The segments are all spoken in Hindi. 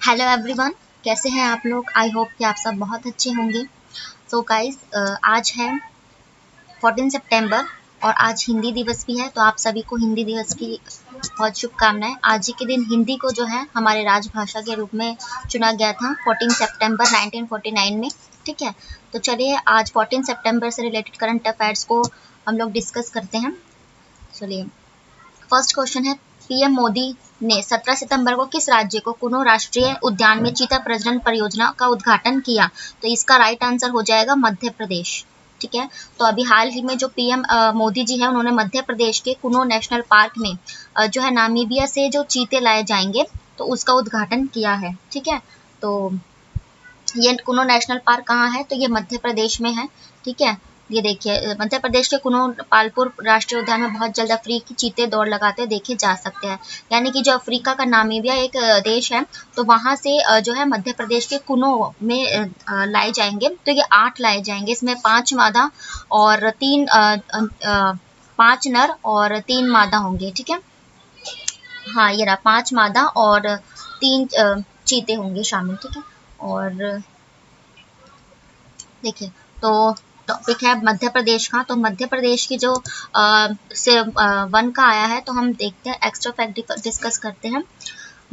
हेलो एवरीवन, कैसे हैं आप लोग। आई होप कि आप सब बहुत अच्छे होंगे। सो गाइस, आज है 14 सितंबर और आज हिंदी दिवस भी है, तो आप सभी को हिंदी दिवस की बहुत शुभकामनाएं। आज ही के दिन हिंदी को जो है हमारे राजभाषा के रूप में चुना गया था 14 सितंबर 1949 में। ठीक है, तो चलिए आज 14 सितंबर से रिलेटेड करंट अफेयर्स को हम लोग डिस्कस करते हैं। चलिए, फर्स्ट क्वेश्चन है, पीएम मोदी ने 17 सितंबर को किस राज्य को कुनो राष्ट्रीय उद्यान में चीता प्रजनन परियोजना का उद्घाटन किया? तो इसका राइट आंसर हो जाएगा मध्य प्रदेश। ठीक है, तो अभी हाल ही में जो पीएम मोदी जी है उन्होंने मध्य प्रदेश के कुनो नेशनल पार्क में जो है नामीबिया से जो चीते लाए जाएंगे तो उसका उद्घाटन किया है। ठीक है, तो ये कुनो नेशनल पार्क कहाँ है? तो ये मध्य प्रदेश में है। ठीक है, ये देखिए मध्य प्रदेश के कुनो पालपुर राष्ट्रीय उद्यान में बहुत जल्द अफ्रीकी चीते दौड़ लगाते देखे जा सकते हैं। यानी कि जो अफ्रीका का नामीबिया एक देश है, तो वहां से जो है मध्य प्रदेश के कुनो में लाए जाएंगे। तो ये 8 लाए जाएंगे, इसमें 5 मादा और 5 नर और 3 मादा होंगे। ठीक है, हाँ ये रहा, 5 मादा और 3 चीते होंगे शामिल। ठीक है, और देखिए, तो टॉपिक है मध्य प्रदेश का। तो मध्य प्रदेश की जो वन का आया है, तो हम देखते हैं, एक्स्ट्रा फैक्ट डिस्कस करते हैं।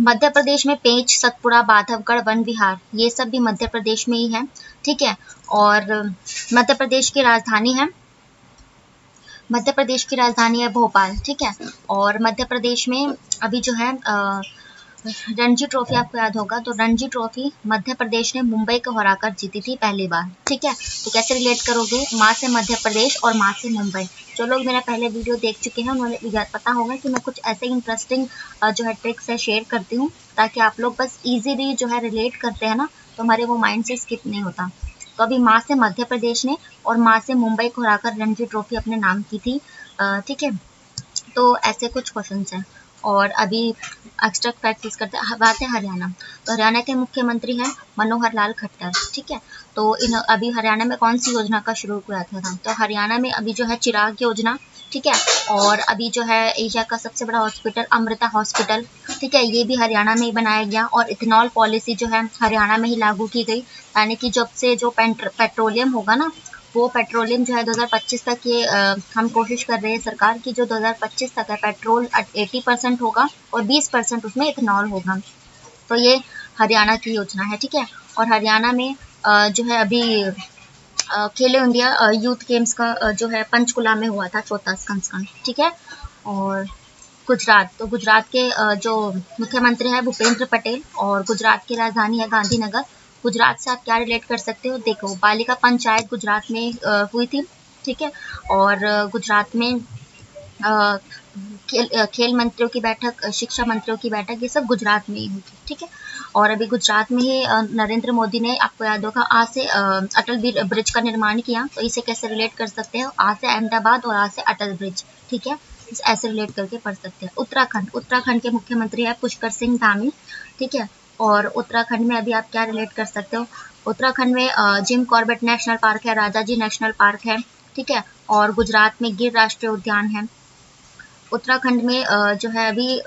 मध्य प्रदेश में पेंच, सतपुड़ा, बांधवगढ़, वन विहार ये सब भी मध्य प्रदेश में ही है। ठीक है, और मध्य प्रदेश की राजधानी है भोपाल। ठीक है, और मध्य प्रदेश में अभी जो है रणजी ट्रॉफी आपको याद होगा, तो रणजी ट्रॉफी मध्य प्रदेश ने मुंबई को हराकर जीती थी पहली बार। ठीक है, तो कैसे रिलेट करोगे माँ से मध्य प्रदेश और माँ से मुंबई? जो लोग मेरा पहले वीडियो देख चुके हैं उन्हें पता होगा कि मैं कुछ ऐसे इंटरेस्टिंग जो है ट्रिक्स है शेयर करती हूँ, ताकि आप लोग बस इजीली जो है रिलेट करते हैं ना, तो हमारे वो माइंड से स्किप नहीं होता। तो अभी माँ से मध्य प्रदेश ने और माँ से मुंबई को हराकर रणजी ट्रॉफी अपने नाम की थी। ठीक है, तो ऐसे कुछ क्वेश्चंस हैं। और अभी एक्स्ट्रा प्रैक्टिस करते हैं, बात है हरियाणा। तो हरियाणा के मुख्यमंत्री हैं मनोहर लाल खट्टर। ठीक है, तो अभी हरियाणा में कौन सी योजना का शुरू हुआ था? तो हरियाणा में अभी जो है चिराग योजना। ठीक है, और अभी जो है एशिया का सबसे बड़ा हॉस्पिटल अमृता हॉस्पिटल, ठीक है, ये भी हरियाणा में ही बनाया गया। और इथेनॉल पॉलिसी जो है हरियाणा में ही लागू की गई, यानी कि जब से जो पेट्रोलियम होगा ना, वो पेट्रोलियम जो है 2025 तक ये हम कोशिश कर रहे हैं सरकार की, जो 2025 तक है पेट्रोल 80% होगा और 20% उसमें इथेनॉल होगा। तो ये हरियाणा की योजना है। ठीक है, और हरियाणा में जो है अभी खेलो इंडिया यूथ गेम्स का जो है पंचकुला में हुआ था, चौथा संस्करण। ठीक है, और गुजरात, तो गुजरात के जो मुख्यमंत्री है भूपेंद्र पटेल और गुजरात की राजधानी है गांधीनगर। गुजरात से आप क्या रिलेट कर सकते हो? देखो, बालिका पंचायत गुजरात में हुई थी। ठीक है, और गुजरात में खेल मंत्रियों की बैठक, शिक्षा मंत्रियों की बैठक, ये सब गुजरात में ही हुई थी। ठीक है, और अभी गुजरात में ही नरेंद्र मोदी ने, आपको याद होगा, आज से अटल ब्रिज का निर्माण किया। तो इसे कैसे रिलेट कर सकते हो? आज से अहमदाबाद और आज से अटल ब्रिज। ठीक है, ऐसे रिलेट करके पढ़ सकते हैं। उत्तराखंड के मुख्यमंत्री है पुष्कर सिंह धामी। ठीक है, और उत्तराखंड में अभी आप क्या रिलेट कर सकते हो? उत्तराखंड में जिम कॉर्बेट नेशनल पार्क है, राजाजी नेशनल पार्क है। ठीक है, और गुजरात में गिर राष्ट्रीय उद्यान है। उत्तराखंड में जो है अभी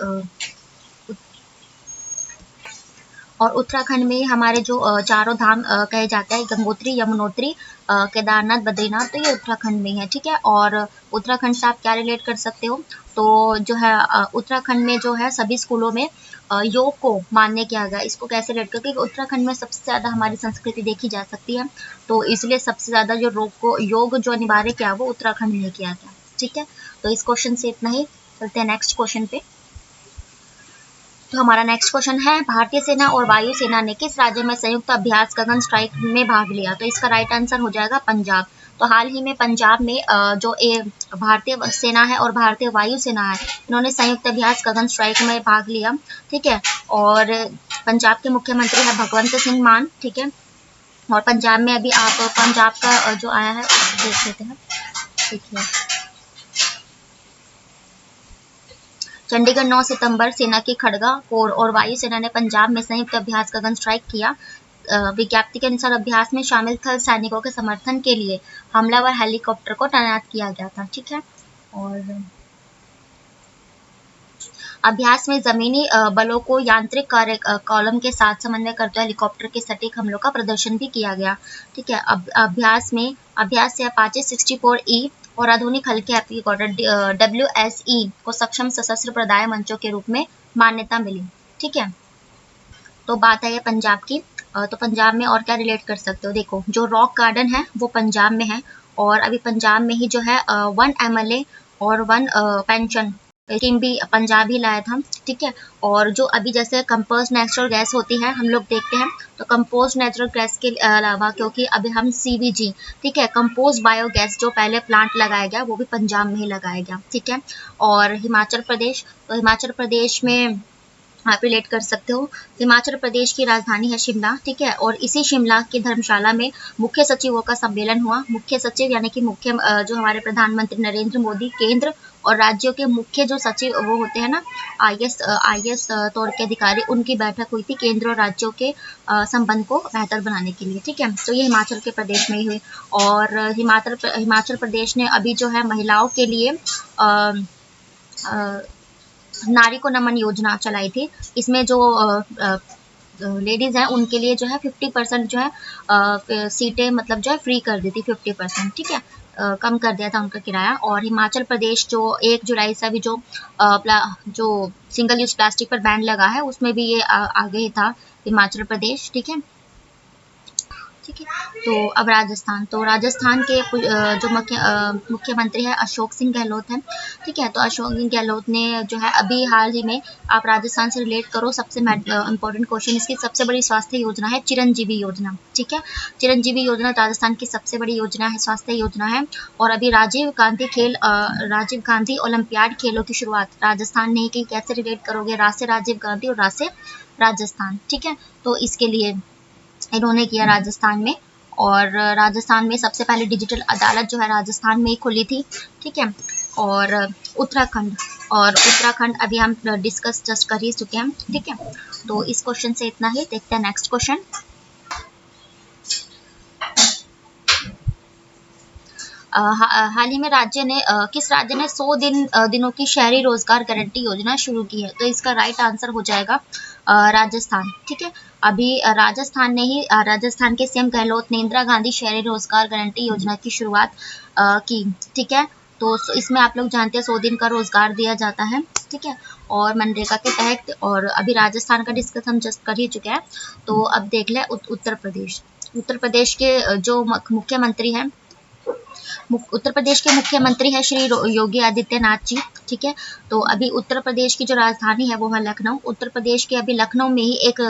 और उत्तराखंड में हमारे जो चारों धाम कहे जाते हैं, गंगोत्री, यमुनोत्री, केदारनाथ, बद्रीनाथ, तो ये उत्तराखंड में है। ठीक है, और उत्तराखंड से आप क्या रिलेट कर सकते हो? तो जो है उत्तराखंड में जो है सभी स्कूलों में योग को मान्य किया गया। इसको कैसे रिलेट कर? क्योंकि उत्तराखंड में सबसे ज़्यादा हमारी संस्कृति देखी जा सकती है, तो इसलिए सबसे ज़्यादा जो योग जो अनिवार्य किया वो उत्तराखंड में किया गया। ठीक है, तो इस क्वेश्चन से इतना ही। चलते हैं नेक्स्ट क्वेश्चन पे। तो हमारा नेक्स्ट क्वेश्चन है, भारतीय सेना और वायु सेना ने किस राज्य में संयुक्त अभ्यास गगन स्ट्राइक में भाग लिया? तो इसका राइट आंसर हो जाएगा पंजाब। तो हाल ही में पंजाब में जो भारतीय सेना है और भारतीय वायु सेना है, इन्होंने संयुक्त अभ्यास गगन स्ट्राइक में भाग लिया। ठीक है, और पंजाब के मुख्यमंत्री है भगवंत सिंह मान। ठीक है, और पंजाब में अभी आप पंजाब का जो आया है देख लेते हैं। देखिए, चंडीगढ़ 9 सितंबर सेना की खड़गा कोर और वायु सेना ने पंजाब में संयुक्त अभ्यास गगन स्ट्राइक किया। विज्ञप्ति के अनुसार अभ्यास में शामिल थल सैनिकों के समर्थन के लिए हमलावर हेलीकॉप्टर को तैनात किया गया था। ठीक है, और अभ्यास में जमीनी बलों को यांत्रिक कार्य कॉलम के साथ समन्वय करते हुए हेलीकॉप्टर के सटीक हमलों का प्रदर्शन भी किया गया। ठीक है, अभ्यास से अपाचे 64E और आधुनिक हल्के हेलीकॉप्टर WSE को सक्षम सशस्त्र प्रदाय मंचों के रूप में मान्यता मिली। ठीक है, तो बात है पंजाब की। तो पंजाब में और क्या रिलेट कर सकते हो, देखो जो रॉक गार्डन है वो पंजाब में है, और अभी पंजाब में ही जो है 1 MLA और 1 पेंशन स्कीम भी पंजाब ही लाया था। ठीक है, और जो अभी जैसे कंपोस्ट नेचुरल गैस होती है हम लोग देखते हैं, तो कंपोस्ट नेचुरल गैस के अलावा क्योंकि अभी हम CBG, ठीक है, कंपोस्ट बायोगैस जो पहले प्लांट लगाया गया वो भी पंजाब में ही लगाया गया। ठीक है, और हिमाचल प्रदेश, तो हिमाचल प्रदेश में आप रिलेट कर सकते हो, हिमाचल प्रदेश की राजधानी है शिमला। ठीक है, और इसी शिमला की धर्मशाला में मुख्य सचिवों का सम्मेलन हुआ। मुख्य सचिव यानी कि मुख्य जो हमारे प्रधानमंत्री नरेंद्र मोदी, केंद्र और राज्यों के मुख्य जो सचिव वो होते हैं ना, IAS तौर के अधिकारी, उनकी बैठक हुई थी केंद्र और राज्यों के संबंध को बेहतर बनाने के लिए। ठीक है, तो ये हिमाचल के प्रदेश में ही हुई। और हिमाचल प्रदेश ने अभी जो है महिलाओं के लिए नारी को नमन योजना चलाई थी। इसमें जो लेडीज हैं उनके लिए जो है 50% जो है सीटें मतलब जो है फ्री कर दी थी, 50%। ठीक है, कम कर दिया था उनका किराया। और हिमाचल प्रदेश जो 1 जुलाई से अभी जो सिंगल यूज प्लास्टिक पर बैन लगा है उसमें भी ये आगे ही था हिमाचल प्रदेश। ठीक है, ठीक है, तो अब राजस्थान, तो राजस्थान के जो मुख्यमंत्री है अशोक सिंह गहलोत हैं। ठीक है, तो अशोक सिंह गहलोत ने जो है अभी हाल ही में, आप राजस्थान से रिलेट करो, सबसे इम्पोर्टेंट क्वेश्चन, इसकी सबसे बड़ी स्वास्थ्य योजना है चिरंजीवी योजना। ठीक है, चिरंजीवी योजना राजस्थान की सबसे बड़ी योजना है, स्वास्थ्य योजना है। और अभी राजीव गांधी ओलंपियाड खेलों की शुरुआत राजस्थान ने की। कैसे रिलेट करोगे, रा से राजीव गांधी और रा से राजस्थान। ठीक है, तो इसके लिए इन्होंने किया राजस्थान में। और राजस्थान में सबसे पहले डिजिटल अदालत जो है राजस्थान में ही खुली थी। ठीक है, और उत्तराखंड अभी हम डिस्कस जस्ट कर ही चुके हैं। ठीक है, तो इस क्वेश्चन से इतना ही। देखते हैं नेक्स्ट क्वेश्चन। हाल ही में किस राज्य ने 100 दिनों की शहरी रोजगार गारंटी योजना शुरू की है, तो इसका राइट आंसर हो जाएगा राजस्थान। ठीक है, अभी राजस्थान के CM गहलोत ने इंदिरा गांधी शहरी रोजगार गारंटी योजना की शुरुआत की। ठीक है, तो इसमें आप लोग जानते हैं 100 दिन का रोजगार दिया जाता है। ठीक है, और मनरेगा के तहत, और अभी राजस्थान का डिस्कस हम जस्ट कर ही चुके हैं। तो अब देख ले उत्तर प्रदेश के जो मुख्यमंत्री हैं, उत्तर प्रदेश के मुख्यमंत्री है श्री योगी आदित्यनाथ जी। ठीक है, तो अभी उत्तर प्रदेश की जो राजधानी है वो है लखनऊ। उत्तर प्रदेश के अभी लखनऊ में ही एक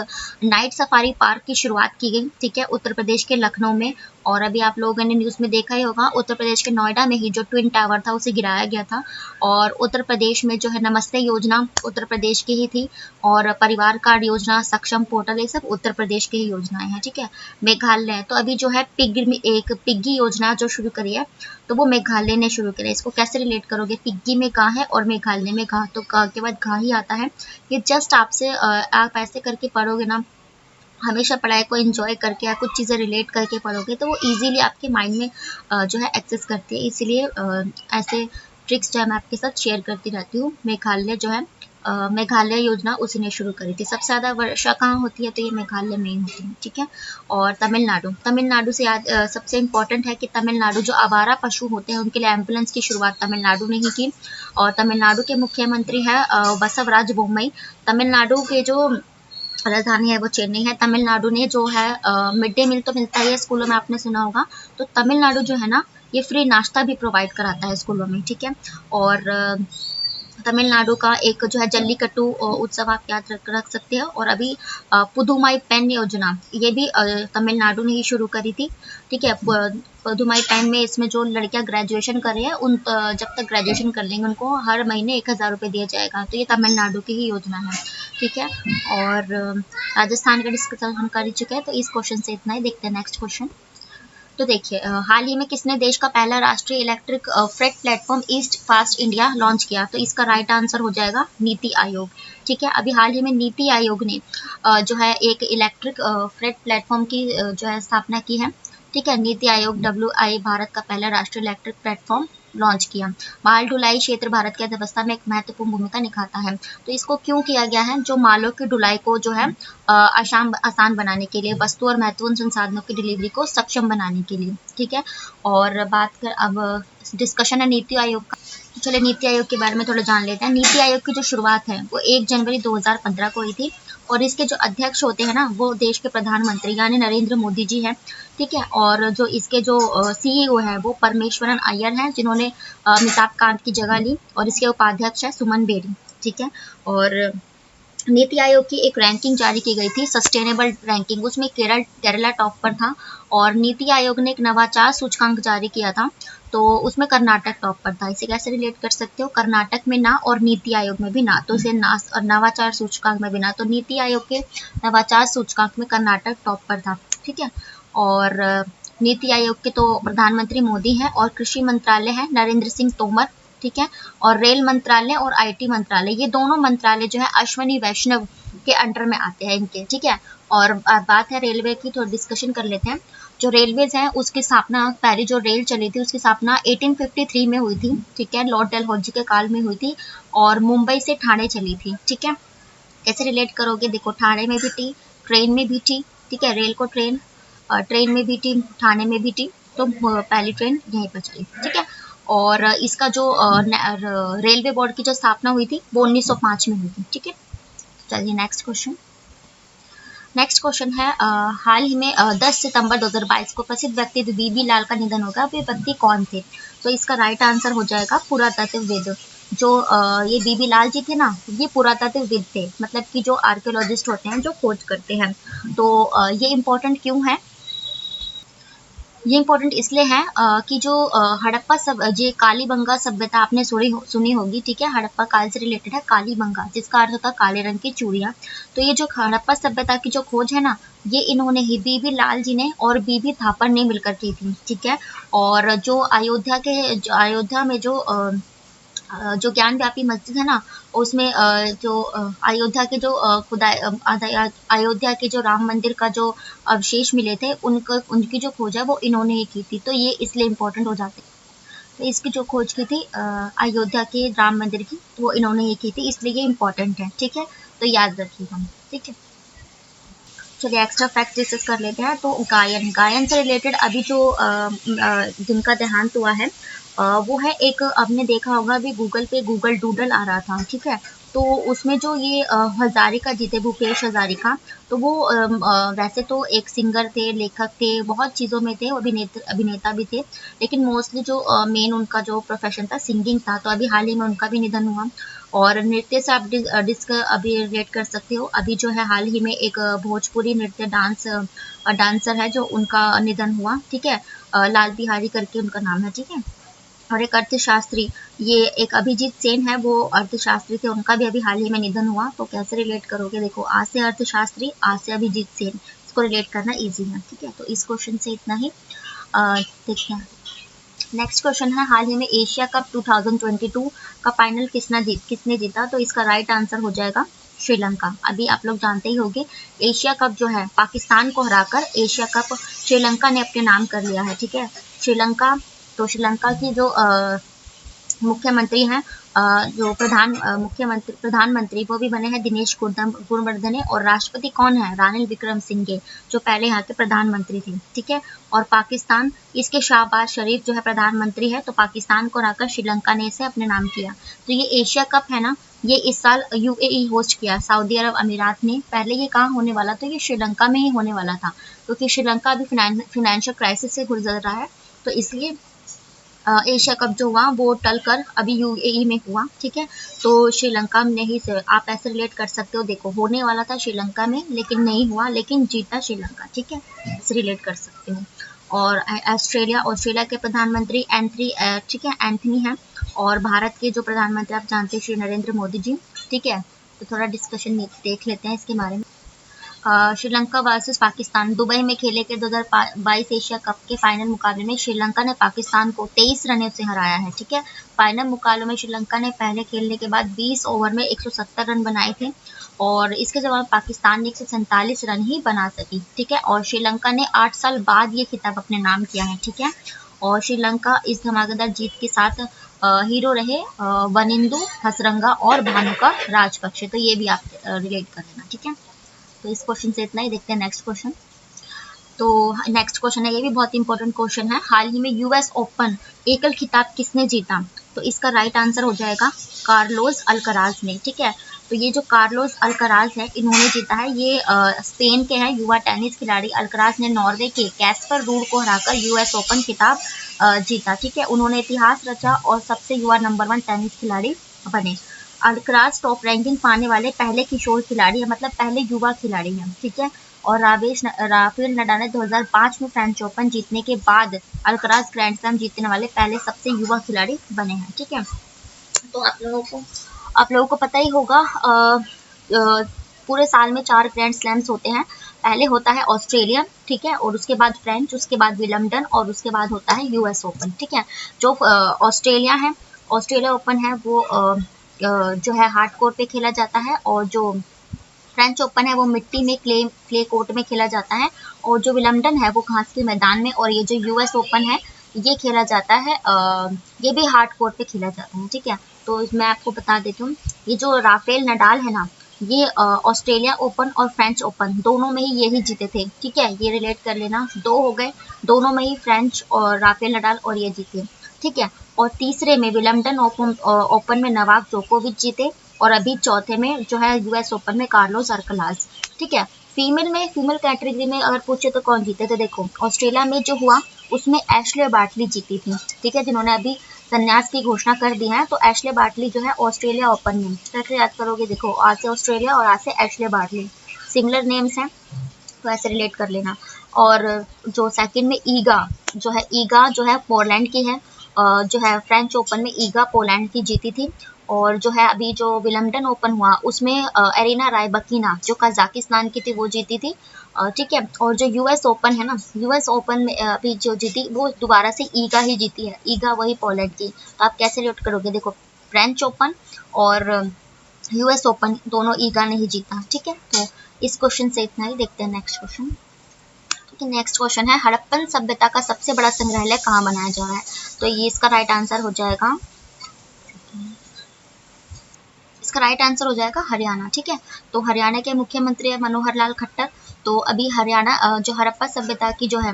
नाइट सफारी पार्क की शुरुआत की गई। ठीक है, उत्तर प्रदेश के लखनऊ में। और अभी आप लोगों ने न्यूज़ में देखा ही होगा, उत्तर प्रदेश के नोएडा में ही जो ट्विन टावर था उसे गिराया गया था। और उत्तर प्रदेश में जो है नमस्ते योजना उत्तर प्रदेश की ही थी, और परिवार कार्ड योजना, सक्षम पोर्टल, ये सब उत्तर प्रदेश की ही योजनाएं हैं। ठीक है, मेघालय, तो अभी जो है पिग्गी योजना जो शुरू करी है, तो वो मेघालय ने शुरू किया। इसको कैसे रिलेट करोगे, पिग्गी में कहाँ है और मेघालय में कहाँ, तो कहाँ के बाद कहाँ ही आता है। ये जस्ट आप ऐसे करके पढ़ोगे ना, हमेशा पढ़ाई को एंजॉय करके या कुछ चीज़ें रिलेट करके पढ़ोगे तो वो इजीली आपके माइंड में जो है एक्सेस करती है। इसीलिए ऐसे ट्रिक्स जो है मैं आपके साथ शेयर करती रहती हूँ। मेघालय जो है मेघालय योजना उसी ने शुरू करी थी। सबसे ज़्यादा वर्षा कहाँ होती है, तो ये मेघालय में ही होती है। ठीक है, और तमिलनाडु से सबसे इम्पोर्टेंट है कि तमिलनाडु जो आवारा पशु होते हैं उनके लिए एम्बुलेंस की शुरुआत तमिलनाडु ने ही की। और तमिलनाडु के मुख्यमंत्री है बसवराज बोम्मई। तमिलनाडु के जो राजधानी है वो चेन्नई है। तमिलनाडु ने जो है मिड डे मील तो मिलता ही है स्कूलों में, आपने सुना होगा, तो तमिलनाडु जो है ना ये फ्री नाश्ता भी प्रोवाइड कराता है स्कूलों में। ठीक है, और तमिलनाडु का एक जो है जल्लीकट्टू उत्सव आप याद रख सकते हो। और अभी पुदुमाई पेन योजना, ये भी तमिलनाडु ने ही शुरू करी थी। ठीक है, पुदुमाई पेन में इसमें जो लड़कियां ग्रेजुएशन कर रही हैं जब तक ग्रेजुएशन कर लेंगे उनको हर महीने 1000 रुपये दिया जाएगा। तो ये तमिलनाडु की ही योजना है। ठीक है, और राजस्थान का डिस्कशन हम कर ही चुके हैं, तो इस क्वेश्चन से इतना ही। देखते हैं नेक्स्ट क्वेश्चन। तो देखिए, हाल ही में किसने देश का पहला राष्ट्रीय electric freight platform east fast India launch किया, तो इसका राइट आंसर हो जाएगा नीति आयोग। ठीक है, अभी हाल ही में नीति आयोग ने जो है एक इलेक्ट्रिक फ्रेट प्लेटफॉर्म की जो है स्थापना की है। ठीक है, नीति आयोग WI भारत का पहला राष्ट्रीय इलेक्ट्रिक प्लेटफॉर्म लॉन्च किया। माल ढुलाई क्षेत्र भारत की अर्थव्यवस्था में एक महत्वपूर्ण भूमिका निभाता है। तो इसको क्यों किया गया है, जो मालों की ढुलाई को जो है आसान बनाने के लिए, वस्तु और महत्वपूर्ण संसाधनों की डिलीवरी को सक्षम बनाने के लिए, ठीक है। और बात कर अब डिस्कशन है नीति आयोग का। चलिए नीति आयोग के बारे में थोड़ा जान लेते हैं। नीति आयोग की जो शुरुआत है वो 1 जनवरी 2015 को हुई थी और इसके जो अध्यक्ष होते हैं ना वो देश के प्रधानमंत्री यानी नरेंद्र मोदी जी हैं, ठीक है। और जो इसके जो सीईओ है वो परमेश्वरन अय्यर हैं, जिन्होंने अमिताभ कांत की जगह ली, और इसके उपाध्यक्ष है सुमन बेरी, ठीक है। और नीति आयोग की एक रैंकिंग जारी की गई थी, सस्टेनेबल रैंकिंग, उसमें केरला टॉप पर था। और नीति आयोग ने एक नवाचार सूचकांक जारी किया था, तो उसमें कर्नाटक टॉप पर था। इसे कैसे रिलेट कर सकते हो, कर्नाटक में ना और नीति आयोग में भी ना, तो इसे ना और नवाचार सूचकांक में भी ना, तो नीति आयोग के नवाचार सूचकांक में कर्नाटक टॉप पर था, ठीक है। और नीति आयोग के तो प्रधानमंत्री मोदी हैं और कृषि मंत्रालय है नरेंद्र सिंह तोमर, ठीक है। और रेल मंत्रालय और आईटी मंत्रालय, ये दोनों मंत्रालय जो है अश्वनी वैष्णव के अंडर में आते हैं इनके, ठीक है। और बात है रेलवे की, तो डिस्कशन कर लेते हैं। जो रेलवेज है उसकी स्थापना, पहली जो रेल चली थी उसकी स्थापना 1853 में हुई थी, ठीक है, लॉर्ड डलहौजी के काल में हुई थी, और मुंबई से ठाणे चली थी, ठीक है। कैसे रिलेट करोगे, देखो ठाणे में भी थी, ट्रेन में भी थी, ठीक है, रेल को ट्रेन में भी थी, ठाणे में भी थी, तो पहली ट्रेन यहीं पर चली, ठीक है। और इसका जो रेलवे बोर्ड की जो स्थापना हुई थी वो 1905 में हुई थी, ठीक है। चलिए नेक्स्ट क्वेश्चन है हाल ही में 10 सितंबर 2022 को प्रसिद्ध व्यक्ति बीबी लाल का निधन हो गया। वे व्यक्ति कौन थे, तो इसका राइट आंसर हो जाएगा पुरातत्वविद। जो ये बीबी लाल जी थे ना, ये पुरातत्वविद थे, मतलब कि जो आर्कियोलॉजिस्ट होते हैं जो खोज करते हैं। तो ये इम्पोर्टेंट क्यों है, ये इम्पोर्टेंट इसलिए है कि जो हड़प्पा जो कालीबंगा सभ्यता आपने सुनी होगी, ठीक है, हड़प्पा काल से रिलेटेड है कालीबंगा, जिसका अर्थ होता है काले रंग की चूड़ियाँ। तो ये जो हड़प्पा सभ्यता की जो खोज है ना, ये इन्होंने ही बीबी लाल जी ने और बीबी थापर ने मिलकर की थी, ठीक है। और जो अयोध्या में जो ज्ञान व्यापी मस्जिद है ना, उसमें जो अयोध्या के जो अयोध्या के जो राम मंदिर का जो अवशेष मिले थे, उनकी जो खोज है वो इन्होंने ही की थी, तो ये इसलिए इम्पोर्टेंट हो जाते हैं। तो इसकी जो खोज की थी अयोध्या के राम मंदिर की, वो इन्होंने ही की थी, इसलिए ये इम्पोर्टेंट है, ठीक है, तो याद रखिएगा, ठीक है। चलिए एक्स्ट्रा फैक्ट डिस्कस कर लेते हैं। तो गायन से रिलेटेड अभी जो जिनका देहांत हुआ है वो है एक, आपने देखा होगा अभी गूगल पे गूगल डूडल आ रहा था, ठीक है। तो उसमें जो ये हजारिका जी थे, भूपेश हजारिका, तो वो वैसे तो एक सिंगर थे, लेखक थे, बहुत चीज़ों में थे, अभिनेता भी थे, लेकिन मोस्टली जो मेन उनका जो प्रोफेशन था सिंगिंग था। तो अभी हाल ही में उनका भी निधन हुआ। और नृत्य से आप अभी रिलेट कर सकते हो, अभी जो है हाल ही में एक भोजपुरी नृत्य डांसर है जो उनका निधन हुआ, ठीक है, लाल बिहारी करके उनका नाम है, ठीक है। और एक अर्थशास्त्री, ये एक अभिजीत सेन है, वो अर्थशास्त्री थे, उनका भी अभी हाल ही में निधन हुआ। तो कैसे रिलेट करोगे, देखो आ से अर्थशास्त्री, आ से अभिजीत सेन, इसको रिलेट करना इजी है, ठीक है। तो इस क्वेश्चन से इतना ही। देखते हैं नेक्स्ट क्वेश्चन है, हाल ही में एशिया कप 2022 का फाइनल किसने जीता, तो इसका राइट आंसर हो जाएगा श्रीलंका। अभी आप लोग जानते ही होंगे, एशिया कप जो है पाकिस्तान को हराकर एशिया कप श्रीलंका ने अपने नाम कर लिया है, ठीक है। श्रीलंका की जो मुख्यमंत्री हैं, जो प्रधानमंत्री वो भी बने हैं दिनेश गुणवर्धने, और राष्ट्रपति कौन है, रानिल विक्रमसिंघे, जो पहले यहाँ के प्रधानमंत्री थे, ठीक है। और पाकिस्तान, इसके शहबाज शरीफ जो है प्रधानमंत्री है, तो पाकिस्तान को हराकर श्रीलंका ने इसे अपने नाम किया। तो ये एशिया कप है ना, ये इस साल यूएई होस्ट किया, सऊदी अरब अमीरात ने। पहले ये कहाँ होने वाला था, ये श्रीलंका में ही होने वाला था, क्योंकि श्रीलंका अभी फाइनेंशियल क्राइसिस से गुजर रहा है, तो इसलिए एशिया कप जो हुआ वो टल कर अभी यूएई में हुआ, ठीक है। तो श्रीलंका में नहीं से आप ऐसे रिलेट कर सकते हो, देखो होने वाला था श्रीलंका में लेकिन नहीं हुआ, लेकिन जीता श्रीलंका, ठीक है, ऐसे रिलेट कर सकते हो। और ऑस्ट्रेलिया के प्रधानमंत्री ठीक है, एंथनी है। और भारत के जो प्रधानमंत्री आप जानते हैं श्री नरेंद्र मोदी जी, ठीक है। तो थोड़ा डिस्कशन देख लेते हैं इसके बारे में। श्रीलंका वर्सेस पाकिस्तान, दुबई में खेले के 2022 एशिया कप के फाइनल मुकाबले में श्रीलंका ने पाकिस्तान को 23 रनों से हराया है, ठीक है। फाइनल मुकाबले में श्रीलंका ने पहले खेलने के बाद 20 ओवर में 170 रन बनाए थे, और इसके जवाब पाकिस्तान ने 147 रन ही बना सकी, ठीक है। और श्रीलंका ने 8 साल बाद ये खिताब अपने नाम किया है, ठीक है। और श्रीलंका इस धमाकेदार जीत के साथ हीरो रहे वनिंदु हसरंगा और भानुका राजपक्षे। तो ये भी आप रिलेट कर लेना, ठीक है। तो इस क्वेश्चन से इतना ही, देखते हैं नेक्स्ट क्वेश्चन। तो नेक्स्ट क्वेश्चन है, ये भी बहुत इंपॉर्टेंट क्वेश्चन है। हाल ही में यूएस ओपन एकल खिताब किसने जीता? तो इसका राइट आंसर हो जाएगा कार्लोस अल्कराज ने, ठीक है। तो ये जो कार्लोस अल्कराज है, इन्होंने जीता है। ये स्पेन के हैं युवा टेनिस खिलाड़ी। अल्कराज ने नॉर्वे के कैस्पर रूड को हराकर यूएस ओपन खिताब जीता, ठीक है। उन्होंने इतिहास रचा और सबसे युवा नंबर 1 टेनिस खिलाड़ी बने। अल्कराज टॉप रैंकिंग पाने वाले पहले किशोर खिलाड़ी है, मतलब पहले युवा खिलाड़ी हैं, ठीक है। और राफेल नडाल ने 2005 में फ्रेंच ओपन जीतने के बाद अल्कराज ग्रैंड स्लैम जीतने वाले पहले सबसे युवा खिलाड़ी बने हैं, ठीक है। तो आप लोगों को पता ही होगा, पूरे साल में 4 ग्रैंड स्लैम्स होते हैं। पहले होता है ऑस्ट्रेलिया, ठीक है, और उसके बाद फ्रेंच, उसके बाद विलम्बडन और उसके बाद होता है यूएस ओपन, ठीक है। जो ऑस्ट्रेलिया है, ऑस्ट्रेलिया ओपन है, वो जो है हार्ड कोर्ट पे खेला जाता है, और जो फ्रेंच ओपन है वो मिट्टी में क्ले कोर्ट में खेला जाता है, और जो विलम्बडन है वो घास के मैदान में, और ये जो यूएस ओपन है ये खेला जाता है, ये भी हार्ड कोर्ट पे खेला जाता है, ठीक है। तो मैं आपको बता देती हूँ, ये जो राफेल नडाल है ना, ये ऑस्ट्रेलिया ओपन और फ्रेंच ओपन दोनों में ही यही जीते थे, ठीक है। ये रिलेट कर लेना, 2 हो गए, दोनों में ही फ्रेंच और राफेल नडाल और ये जीते, ठीक है। और तीसरे में विलम्बडन ओपन में नोवाक जोकोविच जीते, और अभी चौथे में जो है यूएस ओपन में कार्लोस अल्कराज, ठीक है। फीमेल कैटेगरी में अगर पूछे तो कौन जीते थे, देखो ऑस्ट्रेलिया में जो हुआ उसमें एशले बार्टली जीती थी, ठीक है, जिन्होंने अभी संन्यास की घोषणा कर दी है। तो एशले बार्टली जो है ऑस्ट्रेलिया ओपन में, कैसे याद करोगे, देखो आज से ऑस्ट्रेलिया और आज से एशले बार्टली, सिमिलर नेम्स हैं, तो ऐसे रिलेट कर लेना। और जो सेकंड में ईगा जो है पोलैंड की है, जो है फ्रेंच ओपन में ईगा पोलैंड की जीती थी। और जो है अभी जो विलम्बडन ओपन हुआ उसमें एरिना रायबकीना जो कजाकिस्तान की थी वो जीती थी, ठीक है। और जो यूएस ओपन है ना, यूएस ओपन में अभी जो जीती वो दोबारा से ईगा ही जीती है, ईगा वही पोलैंड की। तो आप कैसे रिलेट करोगे, देखो फ्रेंच ओपन और यूएस ओपन दोनों ईगा ने ही जीता, ठीक है। तो इस क्वेश्चन से इतना ही, देखते हैं नेक्स्ट क्वेश्चन। नेक्स्ट क्वेश्चन है, हड़प्पन सभ्यता का सबसे बड़ा संग्रहालय कहाँ बनाया जा रहा है? तो ये इसका राइट आंसर हो जाएगा, इसका राइट आंसर हो जाएगा हरियाणा, ठीक है। तो हरियाणा के मुख्यमंत्री है मनोहर लाल खट्टर। तो अभी हरियाणा जो हड़प्पा सभ्यता की जो है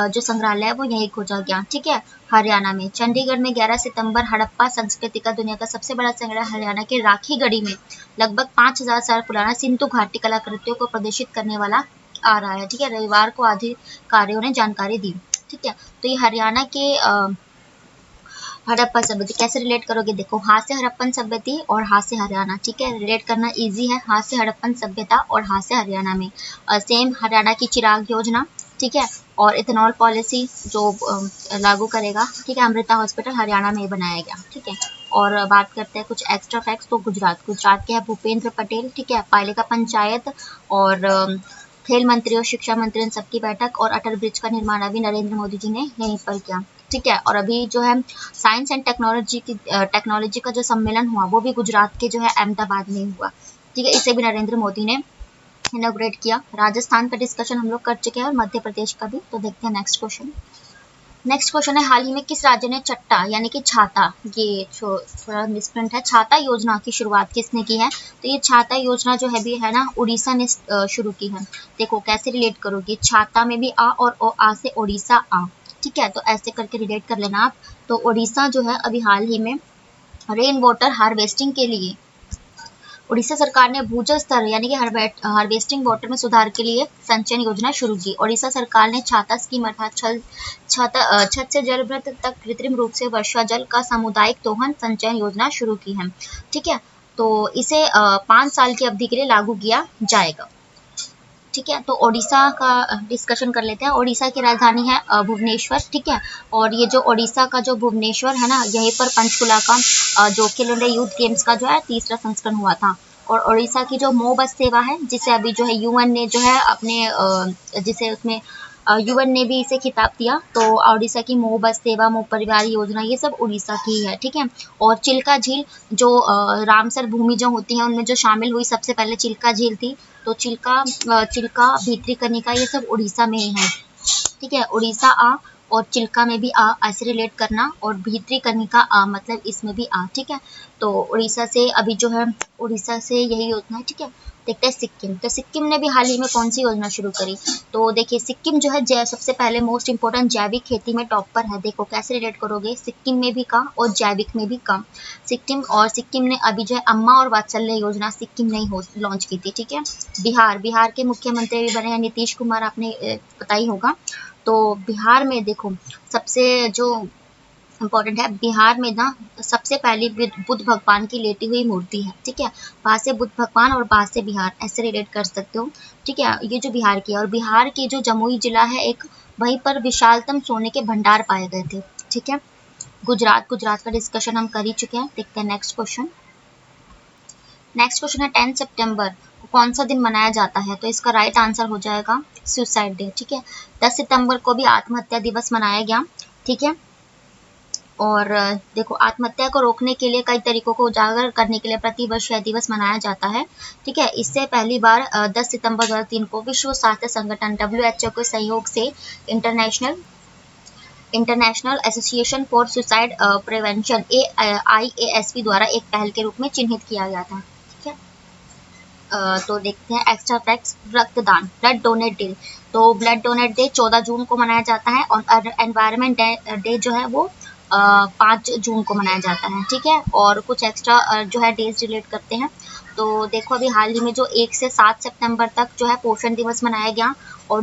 जो संग्रहालय है वो यही खोजा गया, ठीक है, हरियाणा में। चंडीगढ़ में 11 सितंबर हड़प्पा संस्कृति का दुनिया का सबसे बड़ा संग्रह हरियाणा के राखीगढ़ी में लगभग 5000 साल पुराना सिंधु घाटी कलाकृतियों को प्रदर्शित करने वाला आ रहा है, ठीक है। रविवार को अधिकारियों ने जानकारी दी, ठीक है। तो ये हरियाणा के हड़प्पा सभ्यता कैसे रिलेट करोगे, देखो हाथ से हड़प्पन सभ्यता और हाथ से हरियाणा, ठीक है, रिलेट करना इजी है। हाथ से हड़प्पन सभ्यता और हाथ से हरियाणा में सेम हरियाणा की चिराग योजना, ठीक है, और इथेनॉल पॉलिसी जो लागू करेगा, ठीक है। अमृता हॉस्पिटल हरियाणा में बनाया गया, ठीक है। और बात करते हैं कुछ एक्स्ट्रा फैक्ट्स, तो गुजरात के है भूपेंद्र पटेल, ठीक है। पालिका पंचायत और खेल मंत्री और शिक्षा मंत्री इन सबकी बैठक, और अटल ब्रिज का निर्माण अभी नरेंद्र मोदी जी ने यहीं पर किया, ठीक है। और अभी जो है साइंस एंड टेक्नोलॉजी का जो सम्मेलन हुआ वो भी गुजरात के जो है अहमदाबाद में हुआ, ठीक है। इसे भी नरेंद्र मोदी ने इनॉग्रेट किया। राजस्थान का डिस्कशन हम लोग कर चुके हैं और मध्य प्रदेश का भी। तो देखते हैं नेक्स्ट क्वेश्चन। नेक्स्ट क्वेश्चन है, हाल ही में किस राज्य ने चट्टा यानी कि छाता, ये थोड़ा मिसप्रिंट है, छाता योजना की शुरुआत किसने की है? तो ये छाता योजना जो है भी है ना, उड़ीसा ने शुरू की है। देखो कैसे रिलेट करोगे, छाता में भी आ और आ से ओडिशा आ, ठीक है। तो ऐसे करके रिलेट कर लेना आप। तो ओडिशा जो है अभी हाल ही में रेन वाटर हार्वेस्टिंग के लिए उड़ीसा सरकार ने भूजल स्तर यानी कि हार्वेस्टिंग वाटर में सुधार के लिए संचयन योजना शुरू की। उड़ीसा सरकार ने छाता स्कीम अर्थात छत से जल वृत्त तक कृत्रिम रूप से वर्षा जल का सामुदायिक दोहन संचयन योजना शुरू की है, ठीक है। तो इसे 5 साल की अवधि के लिए लागू किया जाएगा, ठीक है। तो ओडिशा का डिस्कशन कर लेते हैं। ओडिशा की राजधानी है भुवनेश्वर, ठीक है। और ये जो ओडिशा का जो भुवनेश्वर है ना, यहीं पर पंचकुला का जो खेलो इंडिया यूथ गेम्स का जो है 3रा संस्करण हुआ था। और ओडिशा की जो मो बस सेवा है, जिसे अभी जो है यूएन ने जो है अपने जिसे उसमें यूएन ने भी इसे खिताब दिया। तो ओडिशा की मो बस सेवा, मो परिवार योजना, ये सब उड़ीसा की है, ठीक है। और चिल्का झील जो रामसर भूमि जो होती है उनमें जो शामिल हुई सबसे पहले चिल्का झील थी। तो चिल्का भीतरी कनिका ये सब उड़ीसा में ही है, ठीक है। उड़ीसा आ और चिल्का में भी आ, ऐसे रिलेट करना, और भीतरी कनिका आ मतलब इसमें भी आ, ठीक है। तो उड़ीसा से अभी जो है, उड़ीसा से यही योजना है, ठीक है। देखते हैं सिक्किम। तो सिक्किम ने भी हाल ही में कौन सी योजना शुरू करी। तो देखिए सिक्किम जो है सबसे पहले मोस्ट इंपोर्टेंट जैविक खेती में टॉप पर है। देखो कैसे रिलेट करोगे, सिक्किम में भी का और जैविक में भी का। सिक्किम ने अभी जो है अम्मा और वात्सल्य योजना सिक्किम ने लॉन्च की थी, ठीक है। बिहार के मुख्यमंत्री भी बने हैं नीतीश कुमार, आपने पता ही होगा। तो बिहार में देखो सबसे जो इम्पोर्टेंट है, बिहार में ना सबसे पहली बुद्ध भगवान की लेटी हुई मूर्ति है, ठीक है। वहां से बुद्ध भगवान और वहां से बिहार ऐसे रिलेट कर सकते हो, ठीक है। ये जो बिहार की है, और बिहार की जो जमुई जिला है एक, वहीं पर विशालतम सोने के भंडार पाए गए थे, ठीक है। गुजरात का डिस्कशन हम कर ही चुके हैं। देखते हैं नेक्स्ट क्वेश्चन। नेक्स्ट क्वेश्चन है 10 सितंबर को कौन सा दिन मनाया जाता है। तो इसका राइट आंसर हो जाएगा सुसाइड डे, ठीक है। 10 सितंबर को भी आत्महत्या दिवस मनाया गया, ठीक है। और देखो आत्महत्या को रोकने के लिए कई तरीकों को उजागर करने के लिए प्रतिवर्ष यह दिवस मनाया जाता है, ठीक है। इससे पहली बार 10 सितंबर 2003 को विश्व स्वास्थ्य संगठन WHO के सहयोग से international association for suicide prevention IASP द्वारा एक पहल के रूप में चिन्हित किया गया था, ठीक है। तो देखते हैं एक्स्ट्रा फैक्ट्स। रक्तदान, ब्लड डोनेट डे। तो ब्लड डोनेट डे 14 जून को मनाया जाता है, और एनवायरनमेंट डे जो है वो 5 जून को मनाया जाता है, ठीक है। और कुछ एक्स्ट्रा जो है डेज रिलेट करते हैं। तो देखो अभी हाल ही में जो 1 से 7 सितंबर तक जो है पोषण दिवस मनाया गया, और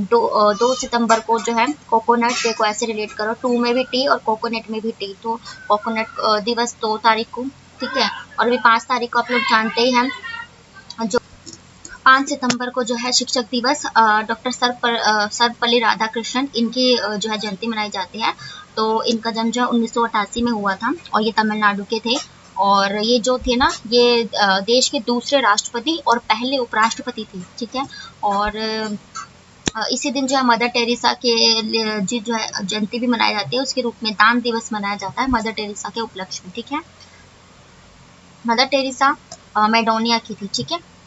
2 सितंबर को जो है कोकोनट डे को ऐसे रिलेट करो, 2 में भी टी और कोकोनट में भी टी। तो कोकोनट दिवस 2 तारीख को, ठीक है। और अभी 5 तारीख को आप लोग जानते ही हैं, जो 5 सितंबर को जो है शिक्षक दिवस, डॉक्टर सर्वपल्ली राधाकृष्णन इनकी जो है जयंती मनाई जाती है। तो इनका जन्म जो है 1988 में हुआ था, और ये तमिलनाडु के थे। और ये जो थे ना, ये देश के दूसरे राष्ट्रपति और पहले उपराष्ट्रपति थे, ठीक है। और इसी दिन जो है मदर टेरेसा के जी जो है जयंती भी मनाई जाती है, उसके रूप में दान दिवस मनाया जाता है मदर टेरेसा के उपलक्ष्य में, ठीक है। मदर टेरेसा मैडोनिया की थी, ठीक है।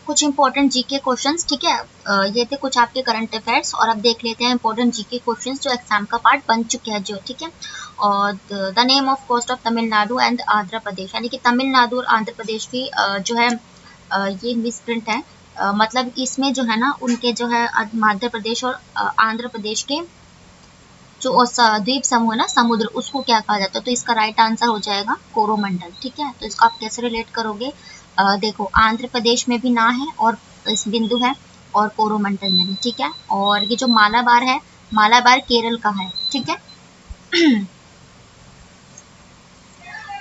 कुछ इंपॉर्टेंट जीके क्वेश्चंस, ठीक है। ये थे कुछ आपके करंट अफेयर्स, और अब देख लेते हैं इंपॉर्टेंट जीके क्वेश्चंस जो एग्जाम का पार्ट बन चुके हैं जो, ठीक है। और the name of coast of Tamil Nadu and Andhra Pradesh, यानी कि तमिलनाडु और आंध्र प्रदेश की जो है ये मिसप्रिंट है। मतलब इसमें जो है ना उनके जो है मध्य प्रदेश और आंध्र प्रदेश के जो द्वीप समूह है ना, समुद्र, उसको क्या कहा जाता है। तो इसका राइट आंसर हो जाएगा कोरोमंडल, ठीक है। तो इसको आप कैसे रिलेट करोगे, देखो आंध्र प्रदेश में भी ना है और इस बिंदु है, और कोरोमंडल में भी, ठीक है। और ये जो मालाबार है, मालाबार केरल का है, ठीक है।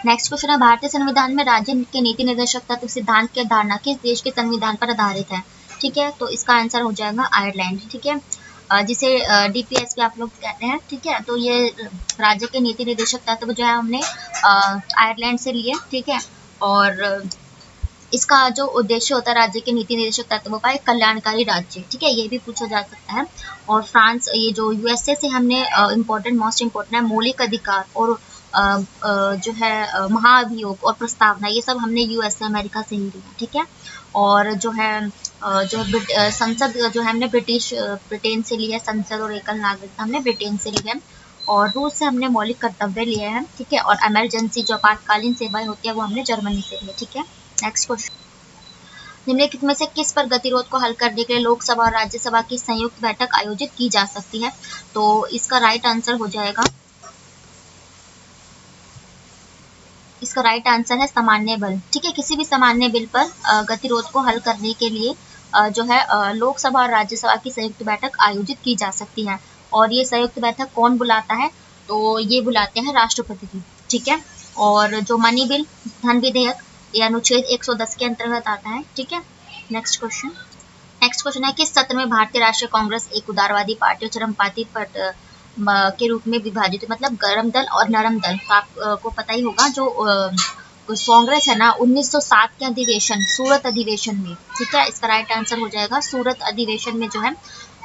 नेक्स्ट क्वेश्चन है भारतीय संविधान में राज्य के नीति निर्देशक तत्व सिद्धांत की धारणा किस देश के संविधान पर आधारित है, ठीक है। तो इसका आंसर हो जाएगा आयरलैंड, ठीक है। जिसे DPS भी आप लोग कहते हैं, ठीक है। तो ये राज्य के नीति निर्देशक तत्व जो है हमने आयरलैंड से लिए, ठीक है। और इसका जो उद्देश्य होता है राज्य के नीति निर्देशक तत्वों का, एक कल्याणकारी राज्य, ठीक है, ये भी पूछा जा सकता है। और फ्रांस, ये जो USA से हमने इम्पोर्टेंट मोस्ट इम्पोर्टेंट है मौलिक अधिकार और जो है महाअभियोग और प्रस्तावना, ये सब हमने USA अमेरिका से ही लिया, ठीक है। और जो है संसद जो है हमने ब्रिटेन से लिया है, संसद और एकल नागरिकता हमने ब्रिटेन से लिया है। और रूस से हमने मौलिक कर्तव्य लिए हैं, ठीक है। और इमरजेंसी जो आपातकालीन सेवाएं होती है वो हमने जर्मनी से लिया, ठीक है। नेक्स्ट क्वेश्चन, निम्नलिखित में से किस पर गतिरोध को हल करने के लिए लोकसभा और राज्यसभा की संयुक्त बैठक आयोजित की जा सकती है। तो इसका राइट आंसर हो जाएगा, इसका राइट आंसर है सामान्य बल, ठीक है। किसी भी सामान्य बिल पर गतिरोध को हल करने के लिए जो है लोकसभा और राज्यसभा की संयुक्त बैठक आयोजित की जा सकती है। और ये संयुक्त बैठक कौन बुलाता है, तो ये बुलाते हैं राष्ट्रपति जी, ठीक है। और जो मनी बिल, धन विधेयक, ये अनुच्छेद 110 के अंतर्गत आता है, ठीक है। नेक्स्ट क्वेश्चन है किस सत्र में भारतीय राष्ट्रीय कांग्रेस एक उदारवादी पार्टी और चरमपंथी के रूप में विभाजित है, मतलब गरम दल और नरम दल। तो आपको पता ही होगा जो कांग्रेस है ना 1907 के अधिवेशन, सूरत अधिवेशन में, ठीक है। इसका राइट आंसर हो जाएगा सूरत अधिवेशन में जो है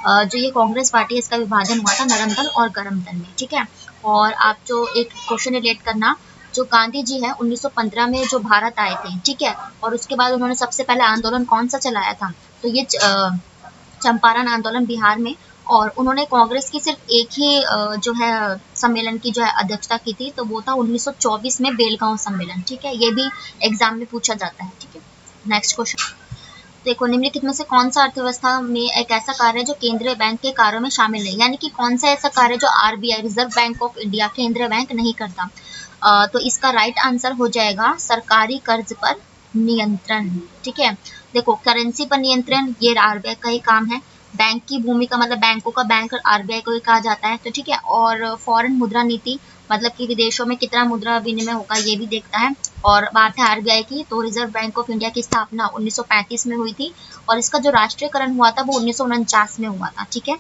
जो ये कांग्रेस पार्टी है इसका विभाजन हुआ था नरम दल और गरम दल में, ठीक है। और आप जो एक क्वेश्चन रिलेट करना, जो गांधी जी है 1915 में जो भारत आए थे, ठीक है। और उसके बाद उन्होंने सबसे पहले आंदोलन कौन सा चलाया था, तो ये चंपारण आंदोलन बिहार में। और उन्होंने कांग्रेस की सिर्फ एक ही जो है सम्मेलन की जो है अध्यक्षता की थी, तो वो था 1924 में बेलगांव सम्मेलन। ठीक है, ये भी एग्जाम में पूछा जाता है। ठीक है, नेक्स्ट क्वेश्चन देखो, निम्नलिखित में से कौन सा अर्थव्यवस्था में एक ऐसा कार्य है जो केंद्रीय बैंक के कार्यों में शामिल नहीं, यानी कि कौन सा ऐसा कार्य जो RBI reserve bank of India केंद्रीय बैंक नहीं करता। तो इसका राइट आंसर हो जाएगा सरकारी कर्ज पर नियंत्रण। ठीक है, देखो करेंसी पर नियंत्रण ये आरबीआई का ही काम है। बैंक की भूमिका मतलब बैंकों का बैंक आरबीआई को ही कहा जाता है। तो ठीक है, और फॉरेन मुद्रा नीति मतलब कि विदेशों में कितना मुद्रा विनिमय होगा ये भी देखता है। और बात है आरबीआई की, तो रिजर्व बैंक ऑफ इंडिया की स्थापना 1935 में हुई थी और इसका जो राष्ट्रीयकरण हुआ था वो 1949 में हुआ था। ठीक है,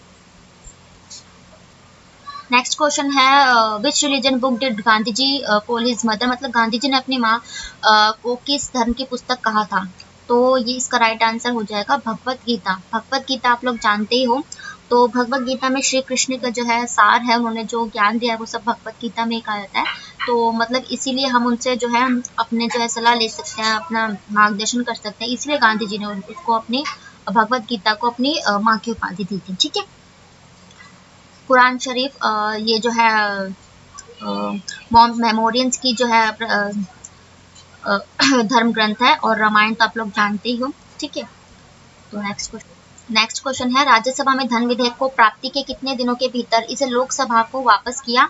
नेक्स्ट क्वेश्चन है which religion book did Gandhi ji call his mother, मतलब गांधी जी ने अपनी माँ को किस धर्म की पुस्तक कहा था। तो ये इसका राइट आंसर हो जाएगा भगवत गीता। भगवत गीता आप लोग जानते ही हो, तो भगवत गीता में श्री कृष्ण का जो है सार है, उन्होंने जो ज्ञान दिया है वो सब भगवत गीता में कहा जाता है। तो मतलब इसीलिए हम उनसे जो है अपने जो है सलाह ले सकते हैं, अपना मार्गदर्शन कर सकते हैं, इसलिए गांधी जी ने उसको अपनी भगवत गीता को अपनी माँ की उपाधि दी थी। ठीक है, कुरान शरीफ ये जो है मेमोरियंस की जो है धर्म ग्रंथ है, और रामायण तो आप लोग जानते ही हो। ठीक है, तो नेक्स्ट क्वेश्चन है राज्यसभा में धन विधेयक को प्राप्ति के कितने दिनों के भीतर इसे लोकसभा को वापस किया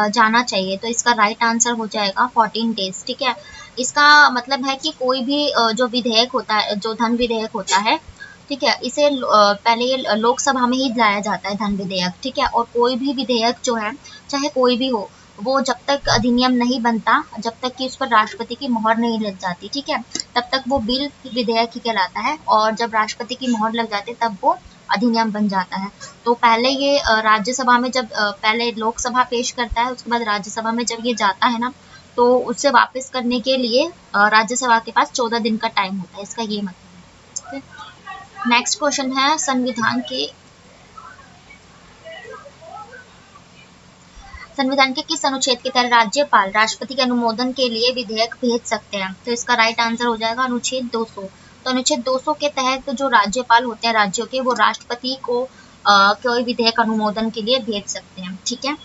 जाना चाहिए। तो इसका राइट आंसर हो जाएगा 14 डेज। ठीक है, इसका मतलब है कि कोई भी जो विधेयक होता है, जो धन विधेयक होता है, ठीक है, इसे पहले ये लोकसभा में ही लाया जाता है धन विधेयक। ठीक है, और कोई भी विधेयक जो है चाहे कोई भी हो, वो जब तक अधिनियम नहीं बनता, जब तक कि उस पर राष्ट्रपति की मोहर नहीं लग जाती, ठीक है, तब तक वो बिल विधेयक ही कहलाता है, और जब राष्ट्रपति की मोहर लग जाती है तब वो अधिनियम बन जाता है। तो पहले ये राज्यसभा में जब पहले लोकसभा पेश करता है, उसके बाद राज्यसभा में जब ये जाता है ना, तो उससे वापस करने के लिए राज्यसभा के पास 14 दिन का टाइम होता है, इसका ये मतलब है। नेक्स्ट क्वेश्चन है संविधान के किस अनुच्छेद के तहत राज्यपाल राष्ट्रपति के अनुमोदन के लिए विधेयक भेज सकते हैं। तो इसका राइट आंसर हो जाएगा अनुच्छेद 200। तो अनुच्छेद 200 के तहत जो राज्यपाल होते हैं राज्यों के, वो राष्ट्रपति को कोई विधेयक अनुमोदन के लिए भेज सकते हैं। ठीक है,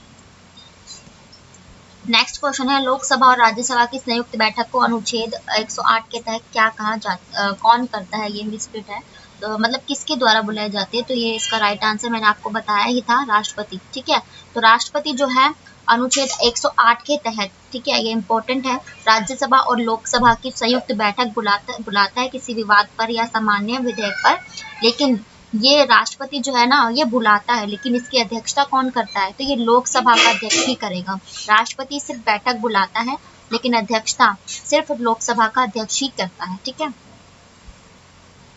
नेक्स्ट क्वेश्चन है लोकसभा और राज्यसभा की संयुक्त बैठक को अनुच्छेद 108 के तहत क्या कहा जाता, कौन करता है, ये मिसफिट है, तो मतलब किसके द्वारा बुलाए जाते हैं। तो ये इसका राइट आंसर मैंने आपको बताया ही था, राष्ट्रपति। ठीक है, तो राष्ट्रपति जो है अनुच्छेद 108 के तहत, ठीक है, ये इंपॉर्टेंट है, राज्यसभा और लोकसभा की संयुक्त बैठक बुलाता है किसी विवाद पर या सामान्य विधेयक पर। लेकिन ये राष्ट्रपति जो है ना, ये बुलाता है, लेकिन इसकी अध्यक्षता कौन करता है, तो ये लोकसभा का अध्यक्ष ही करेगा। राष्ट्रपति सिर्फ बैठक बुलाता है, लेकिन अध्यक्षता सिर्फ लोकसभा का अध्यक्ष ही करता है। ठीक है,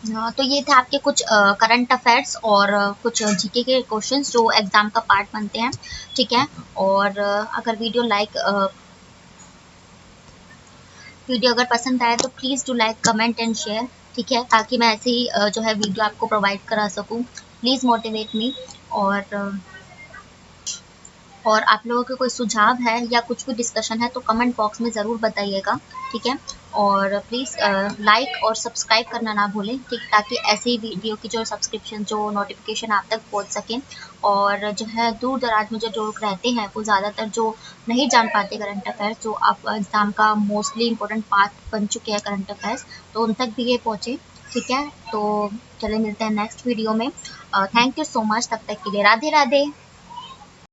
तो ये थे आपके कुछ करंट अफेयर्स और कुछ जीके के क्वेश्चंस जो एग्जाम का पार्ट बनते हैं। ठीक है, और अगर वीडियो अगर पसंद आए तो please do like comment and share. ठीक है, ताकि मैं ऐसे ही जो है वीडियो आपको प्रोवाइड करा सकूं। Please motivate me. और आप लोगों के कोई सुझाव है या कुछ भी डिस्कशन है तो कमेंट बॉक्स में ज़रूर बताइएगा। ठीक है, और प्लीज़ लाइक और सब्सक्राइब करना ना भूलें, ठीक, ताकि ऐसी वीडियो की जो सब्सक्रिप्शन जो नोटिफिकेशन आप तक पहुंच सकें। और जो है दूर दराज में जो लोग रहते हैं वो ज़्यादातर जो नहीं जान पाते करंट अफेयर्स, जो आप एग्ज़ाम का मोस्टली इंपॉर्टेंट पार्ट बन चुके हैं करंट अफेयर्स, तो उन तक भी ये पहुँचे। ठीक है, तो चलिए मिलते हैं नेक्स्ट वीडियो में। थैंक यू सो मच, तब तक के लिए राधे राधे।